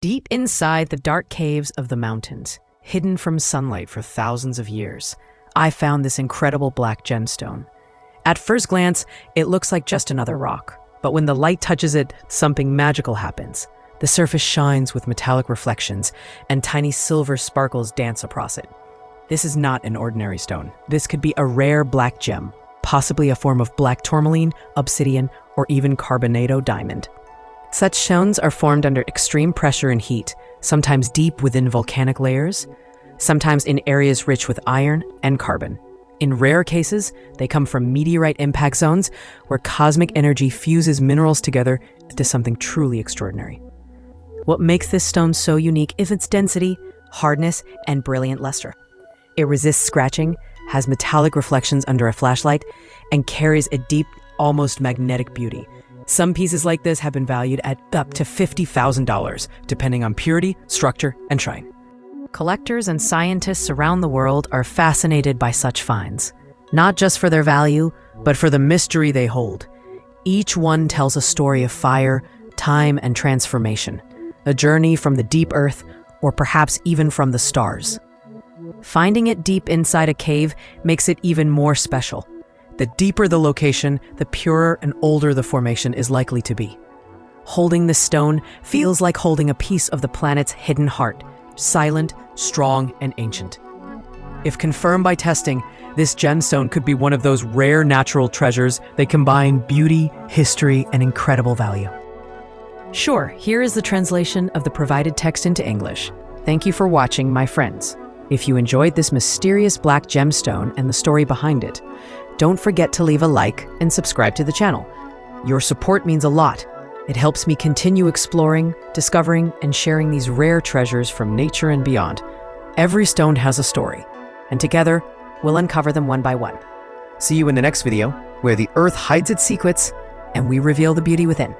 Deep inside the dark caves of the mountains, hidden from sunlight for thousands of years, I found this incredible black gemstone. At first glance, it looks like just another rock, but when the light touches it, something magical happens. The surface shines with metallic reflections, and tiny silver sparkles dance across it. This is not an ordinary stone. This could be a rare black gem, possibly a form of black tourmaline, obsidian, or even carbonado diamond. Such stones are formed under extreme pressure and heat, sometimes deep within volcanic layers, sometimes in areas rich with iron and carbon. In rare cases, they come from meteorite impact zones where cosmic energy fuses minerals together into something truly extraordinary. What makes this stone so unique is its density, hardness, and brilliant luster. It resists scratching, has metallic reflections under a flashlight, and carries a deep, almost magnetic beauty. Some pieces like this have been valued at up to $50,000, depending on purity, structure, and shine. Collectors and scientists around the world are fascinated by such finds, not just for their value, but for the mystery they hold. Each one tells a story of fire, time, and transformation, a journey from the deep earth, or perhaps even from the stars. Finding it deep inside a cave makes it even more special. The deeper the location, the purer and older the formation is likely to be. Holding this stone feels like holding a piece of the planet's hidden heart, silent, strong, and ancient. If confirmed by testing, this gemstone could be one of those rare natural treasures that combine beauty, history, and incredible value. Sure, here is the translation of the provided text into English. Thank you for watching, my friends. If you enjoyed this mysterious black gemstone and the story behind it, don't forget to leave a like and subscribe to the channel. Your support means a lot. It helps me continue exploring, discovering, and sharing these rare treasures from nature and beyond. Every stone has a story, and together, we'll uncover them one by one. See you in the next video, where the earth hides its secrets and we reveal the beauty within.